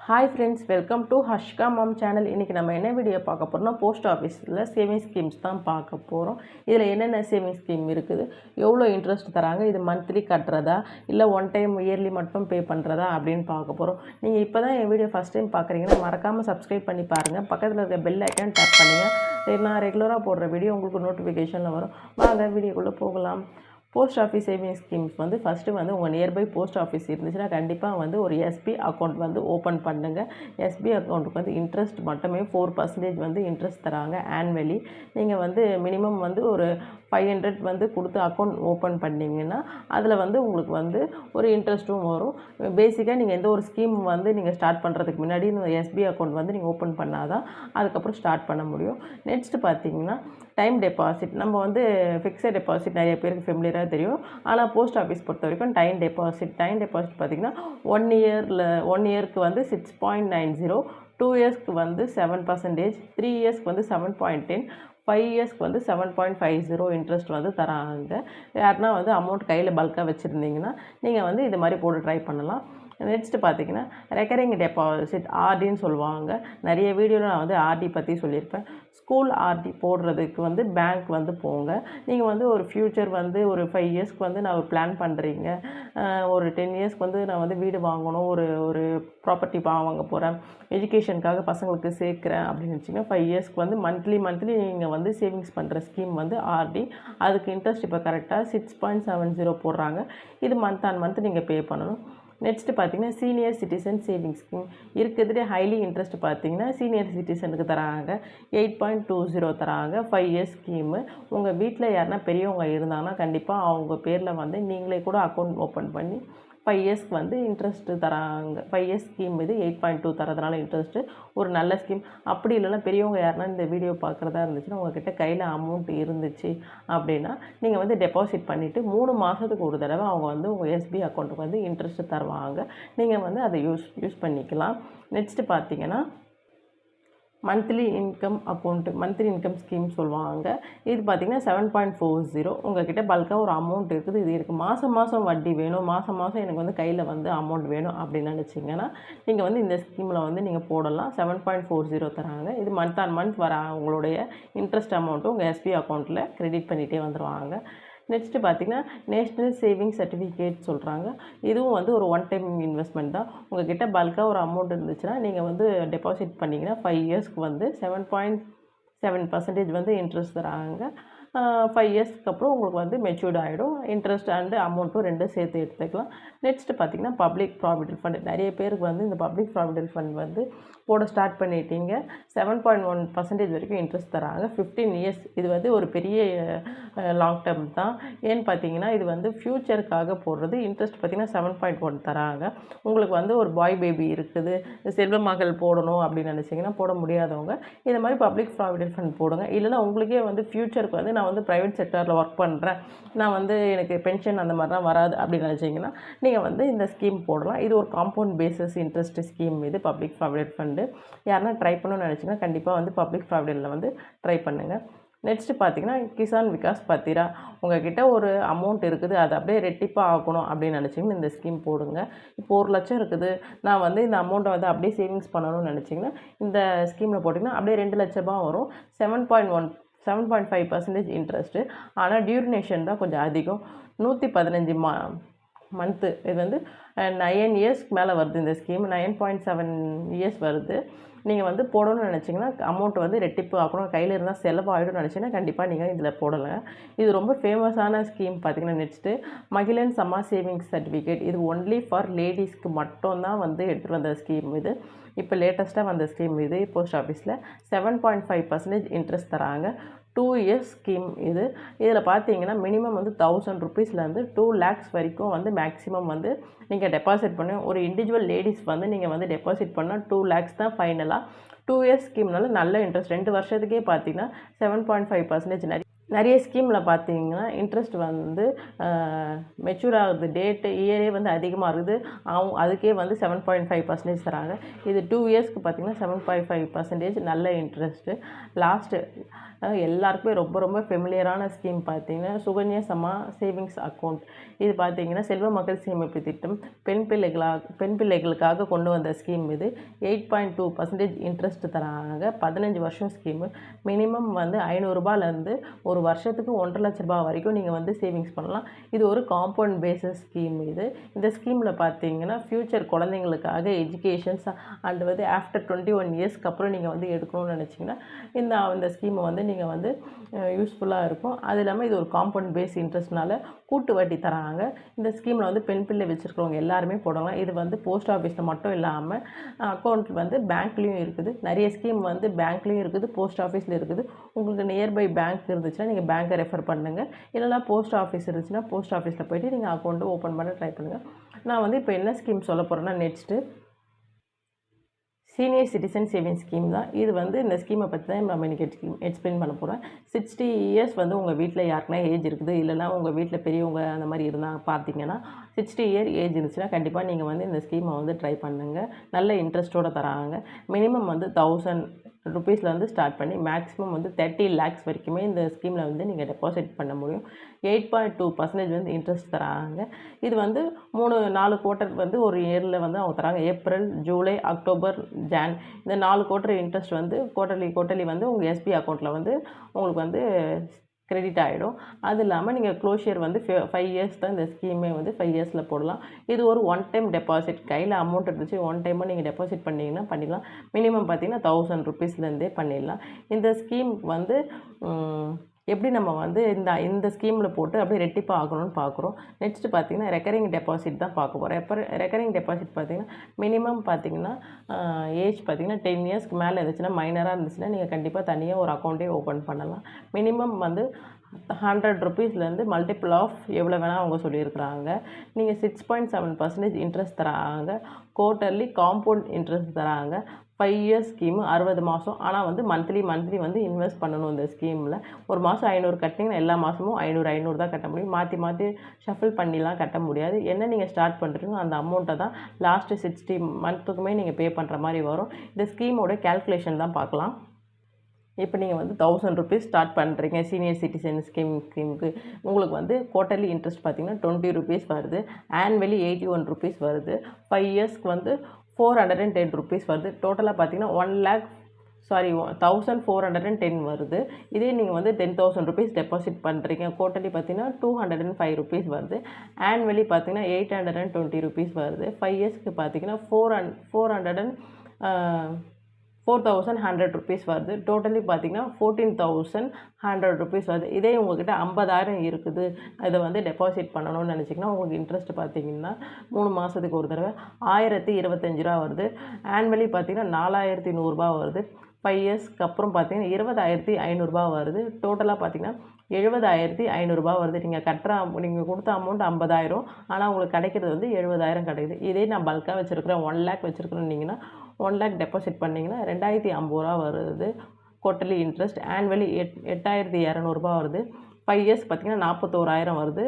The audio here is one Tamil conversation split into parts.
Hi friends, welcome to Harshika ma'am channel. இன்றைக்கி நம்ம என்ன வீடியோ பார்க்க போகிறோம்னா, போஸ்ட் ஆஃபீஸில் சேவிங் ஸ்கீம்ஸ் தான் பார்க்க போகிறோம். இதில் என்னென்ன சேவிங் ஸ்கீம் இருக்குது, எவ்வளோ இன்ட்ரெஸ்ட் தராங்க, இது மந்த்லி கட்டுறதா இல்லை ஒன் டைம் இயர்லி மட்டும் பே பண்ணுறதா அப்படின்னு பார்க்க போகிறோம். நீங்கள் இப்போ தான் என் வீடியோ ஃபஸ்ட் டைம் பார்க்குறீங்கன்னா மறக்காமல் சப்ஸ்கிரைப் பண்ணி பாருங்கள். பக்கத்தில் இருக்க பெல் ஐக்கான் டேப் பண்ணுங்கள். நான் ரெகுலராக போடுற வீடியோ உங்களுக்கு நோட்டிஃபிகேஷனில் வரும். வாங்க வீடியோக்குள்ளே போகலாம். Post office saving schemes first உங்கள் நியர்பை போஸ்ட் ஆஃபீஸ் இருந்துச்சுன்னா கண்டிப்பாக ஒரு எஸ்பி அக்கௌண்ட் ஓப்பன் பண்ணுங்கள். எஸ்பி அக்கௌண்ட்டுக்கு இன்ட்ரெஸ்ட் மட்டுமே 4% இன்ட்ரெஸ்ட் தராங்க ஆனுவலி. நீங்கள் மினிமம் ஒரு 500 கொடுத்து அக்கௌண்ட் ஓப்பன் பண்ணிங்கன்னா அதில் உங்களுக்கு ஒரு இன்ட்ரெஸ்ட்டும் வரும். பேசிக்காக நீங்கள் எந்த ஒரு ஸ்கீம் நீங்கள் ஸ்டார்ட் பண்ணுறதுக்கு முன்னாடி இந்த எஸ்பி அக்கௌண்ட் நீங்கள் ஓப்பன் பண்ணால் தான் அதுக்கப்புறம் ஸ்டார்ட் பண்ண முடியும். நெக்ஸ்ட்டு பார்த்தீங்கன்னா டைம் டெபாசிட். நம்ம ஃபிக்ஸட் டெபாசிட் நிறைய பேருக்கு ஃபெமிலியராக தெரியும். ஆனால் போஸ்ட் ஆஃபீஸ் பொறுத்த வரைக்கும் டைம் டெபாசிட் பார்த்திங்கன்னா 1 இயருக்கு 6.90, 2 இயர்ஸ்க்கு 7%, 3 இயர்ஸ்க்கு 7.10, 5 இயர்ஸ்க்கு 7.50 இன்ட்ரெஸ்ட் தராங்க. யாருன்னா அமௌண்ட் கையில் பல்காக வச்சுருந்தீங்கன்னா நீங்கள் இது மாதிரி போட்டு ட்ரை பண்ணலாம். நெக்ஸ்ட்டு பார்த்தீங்கன்னா ரெக்கரிங் டெபாசிட், ஆர்டின்னு சொல்லுவாங்க. நிறைய வீடியோவில் நான் ஆர்டி பற்றி சொல்லியிருப்பேன். ஸ்கூல் ஆர்டி போடுறதுக்கு பேங்க் போங்க. நீங்கள் ஒரு ஃப்யூச்சர் ஒரு 5 இயர்ஸ்க்கு நான் ஒரு பிளான் பண்ணுறீங்க, ஒரு 10 இயர்ஸ்க்கு நான் வீடு வாங்கணும், ஒரு ப்ராப்பர்ட்டி வாங்க போகிறேன், எஜுகேஷனுக்காக பசங்களுக்கு சேர்க்குறேன் அப்படின்னு வச்சிங்கன்னா 5 இயர்ஸ்க்கு மந்த்லி நீங்கள் சேவிங்ஸ் பண்ணுற ஸ்கீம் ஆர்டி. அதுக்கு இன்ட்ரெஸ்ட் இப்போ கரெக்டாக 6.70 போடுறாங்க. இது மந்த் ஆன் மந்த் நீங்கள் பே பண்ணணும். நெக்ஸ்ட்டு பார்த்தீங்கன்னா சீனியர் சிட்டிசன் சேவிங்ஸ் ஸ்கீம் இருக்கிறதுலே ஹைலி இன்ட்ரெஸ்ட் பார்த்தீங்கன்னா சீனியர் சிட்டிசனுக்கு தராங்க. 8.20 தராங்க. 5 இயர்ஸ் ஸ்கீமு. உங்கள் வீட்டில் யாருன்னா பெரியவங்க இருந்தாங்கன்னா கண்டிப்பாக அவங்க பேரில் நீங்களே கூட அக்கௌண்ட் ஓப்பன் பண்ணி 5 இயர்ஸ்க்கு இன்ட்ரெஸ்ட்டு தராங்க. 5 இயர்ஸ் ஸ்கீம் 8.2 தரதுனால இன்ட்ரெஸ்ட்டு ஒரு நல்ல ஸ்கீம். அப்படி இல்லைன்னா பெரியவங்க யாருன்னா இந்த வீடியோ பார்க்குறதா இருந்துச்சுன்னா உங்கள்கிட்ட கையில் அமௌண்ட் இருந்துச்சு அப்படின்னா நீங்கள் டெபாசிட் பண்ணிவிட்டு 3 மாதத்துக்கு ஒரு தடவை அவங்க உங்கள் எஸ்பி அக்கௌண்ட்டுக்கு இன்ட்ரெஸ்ட்டு தருவாங்க. நீங்கள் அதை யூஸ் பண்ணிக்கலாம். நெக்ஸ்ட்டு பார்த்தீங்கன்னா monthly income account, monthly income scheme சொல்லுவாங்க. இது பார்த்திங்கன்னா 7.40. உங்கள்கிட்ட பல்காக ஒரு அமௌண்ட் இருக்குது, இது இருக்குது, மாதம் வட்டி வேணும், மாதம் எனக்கு கையில் அமௌண்ட் வேணும் அப்படின்னு நினச்சிங்கன்னா நீங்கள் இந்த ஸ்கீமில் நீங்கள் போடலாம். 7.40 தராங்க. இது மந்த் ஆன் மந்த் வர உங்களுடைய இன்ட்ரெஸ்ட் அமௌண்ட்டும் உங்கள் எஸ்பி அக்கௌண்ட்டில் கிரெடிட் பண்ணிகிட்டே வந்துடுவாங்க. நெக்ஸ்ட்டு பார்த்திங்கன்னா நேஷ்னல் சேவிங் சர்டிஃபிகேட் சொல்கிறாங்க. இதுவும் ஒரு ஒன் டைம் இன்வெஸ்ட்மெண்ட் தான். உங்கள்கிட்ட பல்காக ஒரு அமௌண்ட் இருந்துச்சுன்னா நீங்கள் டெபாசிட் பண்ணிங்கன்னா 5 இயர்ஸ்க்கு 7.7% இன்ட்ரெஸ்ட் தராங்க. 5 இயர்ஸ்க்கு அப்புறம் உங்களுக்கு மெச்சூர்ட் ஆகிடும். இன்ட்ரெஸ்ட் அண்டு அமௌண்ட்டும் ரெண்டும் சேர்த்து எடுத்துக்கலாம். நெக்ஸ்ட்டு பார்த்திங்கன்னா பப்ளிக் ப்ராவிடென்ட் ஃபண்ட். நிறைய பேருக்கு இந்த பப்ளிக் ப்ராவிடென்ட் ஃபண்ட் போட ஸ்டார்ட் பண்ணிட்டீங்க. 7.1% வரைக்கும் இன்ட்ரெஸ்ட் தராங்க. 15 இயர்ஸ். இது ஒரு பெரிய லாங் டேர்ம் தான். ஏன்னு பார்த்தீங்கன்னா இது ஃப்யூச்சருக்காக போடுறது. இன்ட்ரெஸ்ட் பார்த்திங்கன்னா 7.1 தராங்க. உங்களுக்கு ஒரு பாய் பேபி இருக்குது, செல்வ மகள் போடணும் அப்படின்னு நினச்சிங்கன்னா போட முடியாதவங்க இந்த மாதிரி பப்ளிக் ப்ராவிடென்ட் ஃபண்ட் போடுங்க. இல்லைனா உங்களுக்கே ஃப்யூச்சருக்கு நான் ப்ரைவேட் செக்டாரில் ஒர்க் பண்ணுறேன், நான் எனக்கு பென்ஷன் அந்த மாதிரிலாம் வராது அப்படின்னு நினச்சிங்கன்னா நீங்கள் இந்த ஸ்கீம் போடலாம். இது ஒரு காம்பவுண்ட் பேசிஸ் இன்ட்ரெஸ்ட் ஸ்கீம். இது பப்ளிக் ப்ராவிடென்ட் ஃபண்டு. யாருன்னா ட்ரை பண்ணணும்னு நினச்சிங்கன்னா கண்டிப்பாக பப்ளிக் ப்ராவிடென்ட்டில் ட்ரை பண்ணுங்கள். நெக்ஸ்ட்டு பார்த்தீங்கன்னா கிசான் விகாஸ் பத்திரா. உங்கள்கிட்ட ஒரு அமௌண்ட் இருக்குது, அது அப்படியே ரெட்டிப்பாக ஆகணும் அப்படின்னு நினச்சிங்கன்னா இந்த ஸ்கீம் போடுங்க. இப்போ 1 லட்சம் இருக்குது, நான் இந்த அமௌண்ட்டை அப்படியே சேவிங்ஸ் பண்ணணும்னு நினச்சிங்கன்னா இந்த ஸ்கீமில் போட்டிங்கன்னா அப்படியே 2 லட்ச ரூபா வரும். 7.5% இன்ட்ரெஸ்ட்டு. ஆனால் டியூரேஷன் தான் கொஞ்சம் அதிகம். 115 மந்த்து. இது 9 இயர்ஸ்க்கு மேலே வருது. இந்த ஸ்கீம் 9.7 இயர்ஸ் வருது. நீங்கள் போடணும்னு நினச்சிங்கன்னா அமௌண்ட் ரெட்டிப்பு ஆகணும், கையில் இருந்தால் செலவாகிடும்னு நினச்சிங்கன்னா கண்டிப்பாக நீங்கள் இதில் போடலாம். இது ரொம்ப ஃபேமஸான ஸ்கீம் பார்த்திங்கன்னா நெக்ஸ்ட்டு மகிழன் சம்மா சேவிங்ஸ் சர்டிஃபிகேட். இது ஒன்லி ஃபார் லேடிஸ்க்கு மட்டும்தான் எடுத்துகிட்டு வந்த ஸ்கீம். இது இப்போ லேட்டஸ்ட்டாக வந்த ஸ்கீம். இது போஸ்ட் ஆஃபீஸில் 7.5% இன்ட்ரெஸ்ட் தராங்க. 2 இயர்ஸ் ஸ்கீம். இதில் பார்த்தீங்கன்னா மினிமம் 1000 ருபீஸ்லேருந்து 2 lakhs வரைக்கும் மேக்ஸிமம் நீங்கள் டெபாசிட் பண்ணி ஒரு இண்டிவிஜுவல் லேடிஸ் நீங்கள் டெபாசிட் பண்ணால் 2 lakhs தான் ஃபைனலாக. 2 இயர்ஸ் ஸ்கீம்னால நல்ல இன்ட்ரெஸ்ட். 2 வருஷத்துக்கே பார்த்தீங்கன்னா 7.5% நிறைய ஸ்கீமில் பார்த்தீங்கன்னா இன்ட்ரெஸ்ட் வந்து மெச்சூர் ஆகுது டேட்டு இயரே வந்து அதிகமாக இருக்குது. அதுக்கே வந்து 7.5% தராங்க. இது 2 இயர்ஸ்க்கு பார்த்தீங்கன்னா 7.5% நல்ல இன்ட்ரெஸ்ட்டு. லாஸ்ட்டு எல்லாருக்குமே ரொம்ப ரொம்ப ஃபெமிலியரான ஸ்கீம் பார்த்தீங்கன்னா சுகன்யா சமா சேவிங்ஸ் அக்கௌண்ட். இது பார்த்தீங்கன்னா செல்வ மக்கள் சேமிப்பு திட்டம் பெண் பிள்ளைகளுக்காக கொண்டு வந்த ஸ்கீம். இது 8.2% இன்ட்ரெஸ்ட் தராங்க. 15 வருஷம் ஸ்கீமு. மினிமம் வந்து 500 ரூபாயிலேருந்து ஒரு வருஷத்துக்கு 1.5 லட்ச ரூபா வரைக்கும் நீங்கள் வந்து சேவிங்ஸ் பண்ணலாம். இது ஒரு காம்பவுண்ட் பேஸஸ் ஸ்கீம். இந்த ஸ்கீமில் பார்த்தீங்கன்னா ஃப்யூச்சர் குழந்தைங்களுக்காக எஜுகேஷன்ஸ் அண்ட் வந்து ஆஃப்டர் 21 இயர்ஸ்க்கு அப்புறம் நீங்கள் வந்து எடுக்கணும்னு நினச்சிங்கன்னா இந்த ஸ்கீமை வந்து நீங்கள் வந்து யூஸ்ஃபுல்லாக இருக்கும். அது இல்லாமல் இது ஒரு காம்பவுண்ட் பேஸ் இன்ட்ரெஸ்ட்னால கூட்டு வட்டி தராங்க. இந்த ஸ்கீமில் வந்து பெண் பிள்ளை வச்சுருக்கிறவங்க எல்லாருமே போடலாம். இது வந்து போஸ்ட் ஆஃபீஸில் மட்டும் இல்லாமல் அக்கௌண்ட் வந்து பேங்க்லேயும் இருக்குது. நிறைய ஸ்கீம் வந்து பேங்க்லேயும் இருக்குது, போஸ்ட் ஆஃபீஸில் இருக்குது. உங்களுக்கு நியர்பை பேங்க் இருந்துச்சுன்னா நீங்கள் பேங்க்கை ரெஃபர் பண்ணுங்கள். இல்லைனா போஸ்ட் ஆஃபீஸ் இருந்துச்சுன்னா போஸ்ட் ஆஃபீஸில் போய்ட்டு நீங்கள் அக்கௌண்ட்டு ஓப்பன் பண்ண ட்ரை பண்ணுங்கள். நான் வந்து இப்போ என்ன ஸ்கீம் சொல்ல போகிறேன்னா next senior citizen savings scheme தான். இது வந்து இந்த ஸ்கீமை பற்றி தான் நம்ம இன்றைக்கி எக்ஸ்பிளைன் பண்ண போகிறேன். 60 இயர்ஸ் வந்து உங்கள் வீட்டில் யாருக்குனா ஏஜ் இருக்குது, இல்லைனா உங்கள் வீட்டில் பெரியவங்க அந்த மாதிரி இருந்தால் பார்த்தீங்கன்னா 60 இயர் ஏஜ் இருந்துச்சுன்னா கண்டிப்பாக நீங்கள் வந்து இந்த ஸ்கீமை வந்து ட்ரை பண்ணுங்கள். நல்ல இன்ட்ரெஸ்ட்டோடு தராங்க. மினிமம் வந்து 1000 ருபீஸ்லேருந்து ஸ்டார்ட் பண்ணி மேக்ஸிமம் வந்து 30 lakhs வரைக்குமே இந்த ஸ்கீமில் வந்து நீங்கள் டெபாசிட் பண்ண முடியும். 8.2% வந்து இன்ட்ரெஸ்ட் தராங்க. இது வந்து 4 குவார்ட்டர் வந்து ஒரு இயரில் வந்து அவங்க தராங்க. ஏப்ரல், ஜூலை, அக்டோபர், ஜான் இந்த 4 குவார்ட்டர் இன்ட்ரெஸ்ட் வந்து குவார்ட்டர்லி வந்து உங்கள் எஸ்பி அக்கௌண்ட்டில் வந்து உங்களுக்கு வந்து கிரெடிட் ஆகிடும். அது இல்லாமல் நீங்கள் க்ளோஷியர் வந்து 5 இயர்ஸ் தான் இந்த ஸ்கீமே வந்து 5 இயர்ஸில் போடலாம். இது ஒரு ஒன் டைம் டெபாசிட். கையில் அமௌண்ட் இருந்துச்சு ஒன் டைமாக நீங்கள் டெபாசிட் பண்ணிங்கன்னா பண்ணிடலாம். மினிமம் பார்த்தீங்கன்னா 1000 ருபீஸ்லேருந்தே பண்ணிடலாம். இந்த ஸ்கீம் வந்து எப்படி நம்ம வந்து இந்த ஸ்கீமில் போட்டு அப்படியே ரெட்டிப்பாக ஆகணும்னு பார்க்குறோம். நெக்ஸ்ட்டு பார்த்தீங்கன்னா ரெக்கரிங் டெபாசிட் தான் பார்க்க போகிறோம். எப்போ ரெக்கரிங் டெபாசிட் பார்த்தீங்கன்னா மினிமம் பார்த்தீங்கன்னா ஏஜ் பார்த்தீங்கன்னா 10 இயர்ஸ்க்கு மேலே இருந்துச்சுன்னா மைனராக இருந்துச்சுன்னா நீங்கள் கண்டிப்பாக தனியாக ஒரு அக்கௌண்ட்டே ஓப்பன் பண்ணலாம். மினிமம் வந்து 100 ருபீஸ்லேருந்து மல்டிபிள் ஆஃப் எவ்வளோ வேணால் அவங்க சொல்லியிருக்கிறாங்க. நீங்கள் 6.7% இன்ட்ரெஸ்ட் தராங்க. குவார்ட்டர்லி காம்பவுண்ட் இன்ட்ரெஸ்ட் தராங்க. 5 இயர்ஸ் ஸ்கீமு 60 மாதம். ஆனால் வந்து மந்த்லி வந்து இன்வெஸ்ட் பண்ணணும். இந்த ஸ்கீமில் ஒரு மாதம் 500 கட்டினீங்கன்னா எல்லா மாதமும் 500 தான் கட்ட முடியும். மாற்றி ஷஃபில் பண்ணிலாம் கட்ட முடியாது. என்ன நீங்கள் ஸ்டார்ட் பண்ணுறீங்களோ அந்த அமௌண்ட்டை தான் லாஸ்ட்டு 60 மந்த்துக்குமே நீங்கள் பே பண்ணுற மாதிரி வரும். இந்த ஸ்கீமோட கேல்குலேஷன் தான் பார்க்கலாம். இப்போ நீங்கள் வந்து 1000 ருபீஸ் ஸ்டார்ட் பண்ணுறீங்க சீனியர் சிட்டிசன் ஸ்கீமுக்கு. உங்களுக்கு வந்து குவார்ட்டர்லி இன்ட்ரெஸ்ட் பார்த்தீங்கன்னா 20 ருபீஸ் வருது. ஆனுவலி 81 ருபீஸ் வருது. 5 இயர்ஸ்க்கு வந்து 410 ருபீஸ் வருது. டோட்டலாக பார்த்தீங்கன்னா 1410 வருது. இதே நீங்கள் வந்து 10,000 ருபீஸ் டெபாசிட் பண்ணுறீங்க. குவார்ட்டர்லி பார்த்தீங்கன்னா 205 ருபீஸ் வருது. ஆனுவலி பார்த்தீங்கன்னா 820 ருபீஸ் வருது. 5 இயர்ஸ்க்கு பார்த்தீங்கன்னா 4,100 ருபீஸ் வருது. டோட்டலி பார்த்தீங்கன்னா 14,100 ருபீஸ் வருது. இதே உங்கள்கிட்ட 50,000 இருக்குது, இதை வந்து டெபாசிட் பண்ணணும்னு நினச்சிங்கன்னா உங்களுக்கு இன்ட்ரெஸ்ட் பார்த்தீங்கன்னா 3 மாதத்துக்கு ஒரு தடவை 1025 ரூபா வருது. ஆனுவலி பார்த்தீங்கன்னா 4100 ரூபா வருது. 5 இயர்ஸ்க்கு அப்புறம் பார்த்தீங்கன்னா 20,500 ரூபா வருது. டோட்டலாக பார்த்தீங்கன்னா 70,500 ரூபா வருது. நீங்கள் கொடுத்த அமௌண்ட் 50,000, ஆனால் உங்களுக்கு கிடைக்கிறது வந்து 70,000 கிடைக்குது. இதே நான் பல்காக வச்சுருக்கிறேன் 1 lakh வச்சுருக்கிறேன்னீங்கன்னா 1 lakh டெபாசிட் பண்ணிங்கன்னா 2,050 ரூபா வருது. குவார்ட்டர்லி இன்ட்ரெஸ்ட் ஆனுவலி 8,200 ரூபா வருது. 5 இயர்ஸ் பார்த்தீங்கன்னா 41,000 வருது.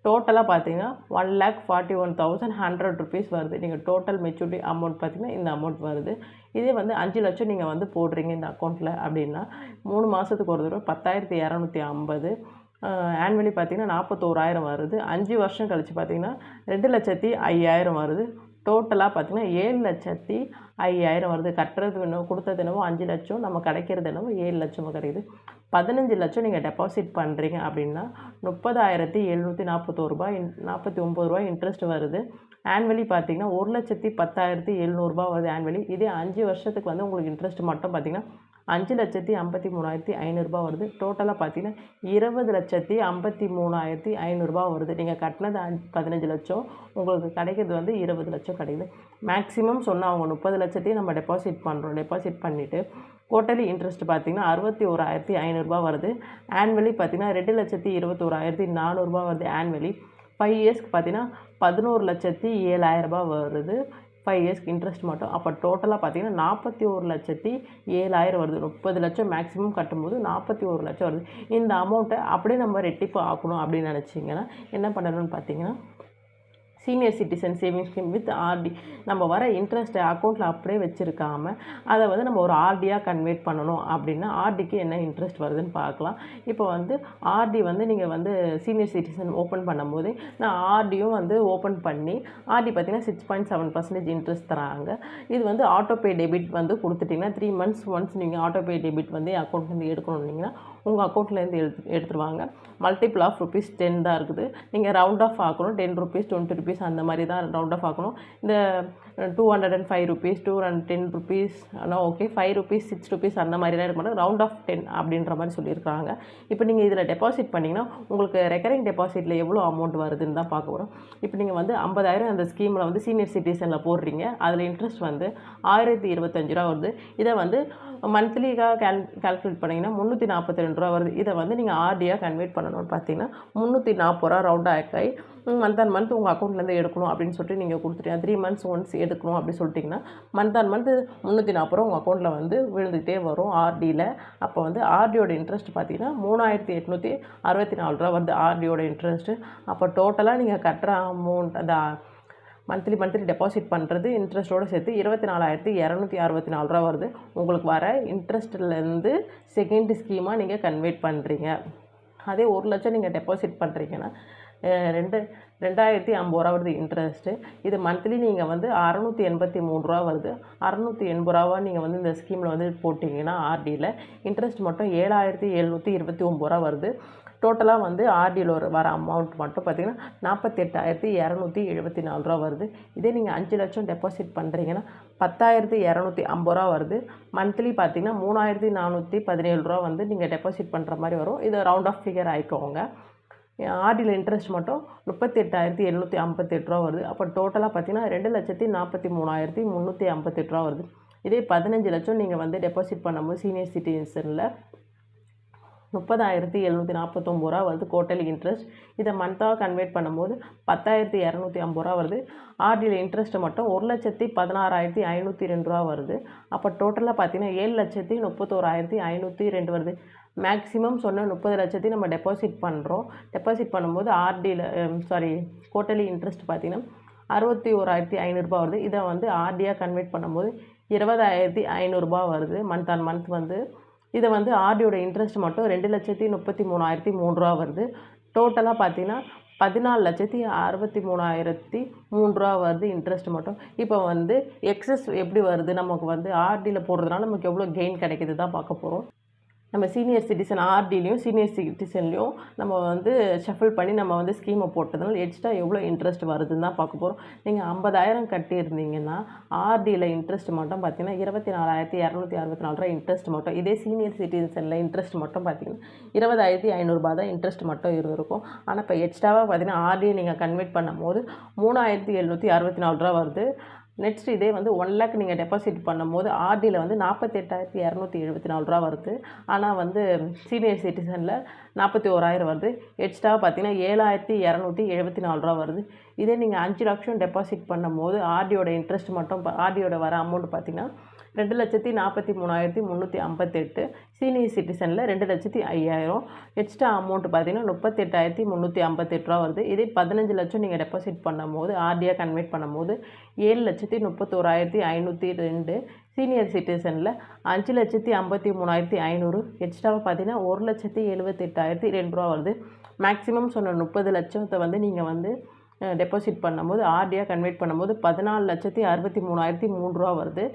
டோட்டலாக பார்த்தீங்கன்னா 1,41,100 ருபீஸ் வருது. நீங்கள் டோட்டல் மெச்சூரிட்டி அமௌண்ட் பார்த்தீங்கன்னா இந்த அமௌண்ட் வருது. இதே வந்து 5 லட்சம் நீங்கள் வந்து போடுறீங்க இந்த அக்கௌண்ட்டில் அப்படின்னா 3 மாதத்துக்கு ஒரு தடவை 10,250. ஆனுவலி பார்த்தீங்கன்னா 41,000 வருது. 5 வருஷம் கழித்து பார்த்தீங்கன்னா 2,05,000 வருது. டோட்டலாக பார்த்தீங்கன்னா 7,05,000 வருது. கட்டுறது வேணும், கொடுத்தது என்னவோ 5 லட்சம், நம்ம கிடைக்கிறது என்னவோ 7 லட்சமாக கிடைக்குது. 15 லட்சம் நீங்கள் டெபாசிட் பண்ணுறீங்க அப்படின்னா 30,741 ரூபாய் 49 ரூபாய் இன்ட்ரெஸ்ட் வருது. ஆனுவலி பார்த்தீங்கன்னா 1,10,700 ரூபா வருது ஆனுவலி. இதே 5 வருஷத்துக்கு வந்து உங்களுக்கு இன்ட்ரெஸ்ட் மட்டும் பார்த்தீங்கன்னா 5,53,500 ரூபா வருது. டோட்டலாக பார்த்தீங்கன்னா 20,53,500 ரூபா வருது. நீங்கள் கட்டினது 15 லட்சம், உங்களுக்கு கிடைக்கிறது வந்து 20 லட்சம் கிடைக்குது. மேக்ஸிமம் சொன்னால் அவங்க 30 லட்சத்தையும் நம்ம டெபாசிட் பண்ணுறோம். டெபாசிட் பண்ணிவிட்டு குவார்ட்டர்லி இன்ட்ரெஸ்ட் பார்த்தீங்கன்னா 61,500 ரூபா வருது. ஆனுவலி பார்த்தீங்கன்னா 2,21,400 ரூபா வருது ஆனுவலி. 5 இயர்ஸ்க்கு பார்த்தீங்கன்னா 11,07,000 ரூபா வருது. 5 இயர்ஸ்க்கு இன்ட்ரெஸ்ட் மட்டும். அப்போ டோட்டலாக பார்த்தீங்கன்னா 41,07,000 வருது. 30 லட்சம் மேக்ஸிமம் கட்டும்போது 41 லட்சம் வருது. இந்த அமௌண்ட்டை அப்படியே நம்ம ரெட்டிப்பு ஆக்கணும் அப்படின்னு நினச்சிங்கன்னா என்ன பண்ணணும்னு பார்த்தீங்கன்னா, senior citizen savings scheme with RD நம்ம வர இன்ட்ரெஸ்ட்டை அக்கௌண்ட்டில் அப்படியே வச்சுருக்காம அதை வந்து நம்ம ஒரு ஆர்டியாக கன்வெர்ட் பண்ணணும் அப்படின்னா ஆர்டிக்கு என்ன இன்ட்ரெஸ்ட் வருதுன்னு பார்க்கலாம். இப்போ வந்து ஆர்டி வந்து நீங்கள் வந்து சீனியர் சிட்டிசன் ஓப்பன் பண்ணும்போது நான் ஆர்டியும் வந்து ஓப்பன் பண்ணி ஆர்டி பார்த்திங்கன்னா 6.7% இன்ட்ரெஸ்ட் தராங்க. இது வந்து ஆட்டோபே டெபிட் வந்து கொடுத்துட்டிங்கன்னா 3 months ஒன்ஸ் நீங்கள் ஆட்டோபே டெபிட் வந்து அக்கௌண்ட்லேருந்து எடுக்கணும்னிங்கன்னா உங்கள் அக்கௌண்ட்லேருந்து எடுத்துருவாங்க. மல்டிபிள் ஆஃப் ₹10 தான் இருக்குது. நீங்கள் ரவுண்ட் ஆஃப் ஆக்கணும். ₹10 ₹20 அந்த மாதிரி தான் ரவுண்ட் ஆஃப் ஆக்கணும். இந்த ₹205 ₹210 ஆனால் ஓகே ₹5 ₹6 அந்த மாதிரிலாம் இருக்க மாட்டோம். ரவுண்ட் ஆஃப் 10 அப்படின்ற மாதிரி சொல்லியிருக்காங்க. இப்போ நீங்கள் இதில் டெபாசிட் பண்ணிங்கன்னா உங்களுக்கு ரெக்கரிங் டெபாசிட்டில் எவ்வளோ அமௌண்ட் வருதுன்னு தான் பார்க்க போகிறோம். இப்போ நீங்கள் வந்து 50,000 அந்த ஸ்கீமில் வந்து சீனியர் சிட்டிசனில் போடுறீங்க. அதில் இன்ட்ரெஸ்ட் வந்து ₹1025 வருது. இதை வந்து மந்த்லிக்காக கால்குலேட் பண்ணிங்கன்னா ₹342 வருது. இதை வந்து நீங்கள் ஆர்டியாக கன்வெர்ட் பண்ணணும்னு பார்த்தீங்கன்னா ₹340 ரவுண்ட் ஆக்காய் மந்த் ஆன் மந்த் உங்கள் அக்கௌண்ட்லேருந்து எடுக்கணும் அப்படின்னு சொல்லிட்டு நீங்கள் கொடுத்துட்டீங்க. 3 months ஒன்ஸ் எடுக்கணும் அப்படின்னு சொல்லிட்டிங்கன்னா மந்த் ஆன் மந்த் ₹340 உங்கள் அக்கௌண்ட்டில் வந்து விழுந்துகிட்டே வரும் ஆர்டியில். அப்போ வந்து ஆர்டியோட இன்ட்ரெஸ்ட் பார்த்தீங்கன்னா ₹3,864 வருது ஆர்டியோட இன்ட்ரெஸ்ட்டு. அப்போ டோட்டலாக நீங்கள் கட்டுற அமௌண்ட் அந்த மந்த்லி டெபாசிட் பண்ணுறது இன்ட்ரெஸ்ட்டோடு சேர்த்து ₹24,264 வருது. உங்களுக்கு வர இன்ட்ரெஸ்ட்லேருந்து செகண்ட் ஸ்கீமாக நீங்கள் கன்வெர்ட் பண்ணுறீங்க. அதே 1 லட்சம் நீங்கள் டெபாசிட் பண்ணுறீங்கன்னா ₹2,050 வருது இன்ட்ரெஸ்ட்டு. இது மந்த்லி நீங்கள் வந்து ₹683 வருது. ₹680 நீங்கள் வந்து இந்த ஸ்கீமில் வந்து போட்டிங்கன்னா ஆர்டியில் இன்ட்ரெஸ்ட் மட்டும் ₹7,729 வருது. டோட்டலாக வந்து ஆர்டியில் வர அமௌண்ட் மட்டும் பார்த்திங்கன்னா ₹48,274 வருது. இதே நீங்கள் 5 லட்சம் டெபாசிட் பண்ணுறீங்கன்னா ₹10,250 வருது. மந்த்லி பார்த்திங்கன்னா ₹3,417 வந்து நீங்கள் டெபாசிட் பண்ணுற மாதிரி வரும். இதை ரவுண்ட் ஆஃப் ஃபிகர் ஆகிக்கோங்க. ஆர்டியில் இன்ட்ரெஸ்ட் மட்டும் ₹38,758 வருது. அப்போ டோட்டலாக பார்த்தீங்கன்னா ₹2,43,358 வருது. இதே 15 லட்சம் நீங்கள் வந்து டெபாசிட் பண்ணும்போது சீனியர் சிட்டிசனில் ₹30,749 வருது குவார்ட்டர்லி இன்ட்ரெஸ்ட். இதை மந்த்தாக கன்வெர்ட் பண்ணும்போது ₹10,250 வருது. ஆர்டியில் இன்ட்ரெஸ்ட்டு மட்டும் ₹1,16,502 வருது. அப்போ டோட்டலாக பார்த்தீங்கன்னா ₹7,31,502 வருது. மேக்ஸிமம் சொன்ன 30 லட்சத்தையும் நம்ம டெபாசிட் பண்ணுறோம். டெபாசிட் பண்ணும்போது ஆர்டியில் குவார்ட்டர்லி இன்ட்ரெஸ்ட் பார்த்திங்கன்னா ₹61,500 வருது. இதை வந்து ஆர்டியாக கன்வெர்ட் பண்ணும்போது ₹20,500 வருது மந்த் ஆன் மந்த் வந்து. இதை வந்து ஆர்டியோட இன்ட்ரெஸ்ட் மட்டும் ₹2,33,003 வருது. டோட்டலாக பார்த்தீங்கன்னா ₹14,63,003 வருது இன்ட்ரெஸ்ட் மட்டும். இப்போ வந்து எக்ஸஸ் எப்படி வருது நமக்கு வந்து ஆர்டியில் போடுறதுனால நமக்கு எவ்வளோ கெயின் கிடைக்கிது தான் பார்க்க போகிறோம். நம்ம சீனியர் சிட்டிசன் ஆர்டிலையும் சீனியர் சிட்டிசன்லேயும் நம்ம வந்து ஷஃபிள் பண்ணி நம்ம வந்து ஸ்கீமை போட்டதுனால எக்ஸ்ட்ரா எவ்வளோ இன்ட்ரெஸ்ட் வருதுன்னு தான் பார்க்க போகிறோம். நீங்கள் 50,000 கட்டியிருந்தீங்கன்னா ஆர்டியில் இன்ட்ரெஸ்ட் மட்டும் பார்த்தீங்கன்னா ₹24,264 இன்ட்ரெஸ்ட் மட்டும். இதே சீனியர் சிட்டிசனில் இன்ட்ரெஸ்ட் மட்டும் பார்த்தீங்கன்னா ₹20,500 தான் இன்ட்ரெஸ்ட் மட்டும் இருந்திருக்கும். ஆனால் இப்போ எக்ஸ்ட்ராவாக பார்த்தீங்கன்னா ஆர்டியை நீங்கள் கன்வெர்ட் பண்ணும்போது ₹3,764 வருது. நெக்ஸ்ட் இதே வந்து 1 lakh நீங்கள் டெபாசிட் பண்ணும்போது ஆர்டியில் வந்து ₹48,274 வருது. ஆனால் வந்து சீனியர் சிட்டிசனில் 41,000 வருது. எக்ஸ்ட்ராவாக பார்த்தீங்கன்னா ₹7,274 வருது. இதே நீங்கள் 5 லட்சம் டெபாசிட் பண்ணும்போது ஆர்டியோட இன்ட்ரெஸ்ட் மட்டும் ஆர்டியோட வர அமௌண்ட் பார்த்திங்கன்னா ₹2,43,358. சீனியர் சிட்டிசனில் 2,05,000. எக்ஸ்ட்ரா அமௌண்ட் பார்த்திங்கன்னா ₹38,358 வருது. இதே 15 லட்சம் நீங்கள் டெபாசிட் பண்ணும்போது ஆர்டியாக கன்வெர்ட் பண்ணும்போது ₹7,31,502. சீனியர் சிட்டிசனில் ₹5,53,500. எக்ஸ்ட்ராவாக பார்த்தீங்கன்னா ₹1,78,200 வருது. மேக்ஸிமம் சொன்ன 30 லட்சத்தை வந்து நீங்கள் வந்து டெபாசிட் பண்ணும்போது ஆர்டியாக கன்வெர்ட் பண்ணும்போது ₹14,63,300 வருது.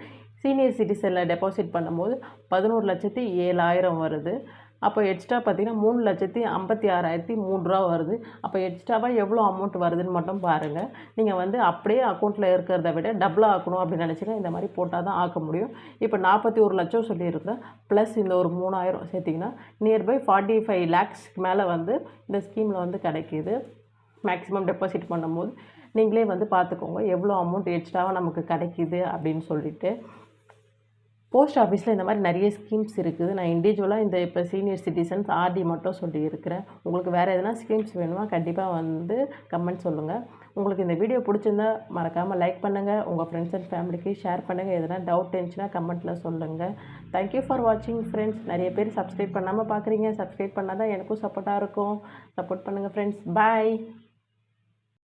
சீனியர் சிட்டிசனில் டெபாசிட் பண்ணும்போது ₹11,07,000 வருது. அப்போ எக்ஸ்ட்ரா பார்த்திங்கன்னா ₹3,56,300 வருது. அப்போ எக்ஸ்ட்ராவாக எவ்வளோ அமௌண்ட் வருதுன்னு மட்டும் பாருங்கள். நீங்கள் வந்து அப்படியே அக்கௌண்ட்டில் இருக்கிறத விட டபுளாக ஆக்கணும் அப்படின்னு நினச்சிங்கன்னா இந்த மாதிரி போட்டால் தான் ஆக்க முடியும். இப்போ 41 லட்சம் சொல்லியிருக்கேன். ப்ளஸ் இந்த ஒரு 3,000 சேர்த்திங்கன்னா நியர்பை 45 lakhs மேலே வந்து இந்த ஸ்கீமில் வந்து கிடைக்கிது. மேக்ஸிமம் டெபாசிட் பண்ணும்போது நீங்களே வந்து பார்த்துக்கோங்க எவ்வளோ அமௌண்ட் எக்ஸ்ட்ராவாக நமக்கு கிடைக்கிது அப்படின்னு சொல்லிட்டு. போஸ்ட் ஆஃபீஸில் இந்த மாதிரி நிறைய ஸ்கீம்ஸ் இருக்குது. நான் இண்டிவிஜுவலாக இந்த இப்போ சீனியர் சிட்டிசன்ஸ் ஆர்டி மட்டும் சொல்லியிருக்கிறேன். உங்களுக்கு வேறு எதனா ஸ்கீம்ஸ் வேணுமா கண்டிப்பாக வந்து கமெண்ட் சொல்லுங்கள். உங்களுக்கு இந்த வீடியோ பிடிச்சிருந்தா மறக்காமல் லைக் பண்ணுங்கள். உங்கள் ஃப்ரெண்ட்ஸ் அண்ட் ஃபேமிலிக்கு ஷேர் பண்ணுங்கள். எதனா டவுட் இருந்துச்சுன்னா கமெண்ட்டில் சொல்லுங்கள். தேங்க்யூ ஃபார் வாட்சிங் ஃப்ரெண்ட்ஸ். நிறைய பேர் சப்ஸ்கிரைப் பண்ணாமல் பார்க்குறீங்க. சப்ஸ்கிரைப் பண்ணால் தான் எனக்கும் சப்போர்ட்டாக இருக்கும். சப்போர்ட் பண்ணுங்கள் ஃப்ரெண்ட்ஸ். பாய்.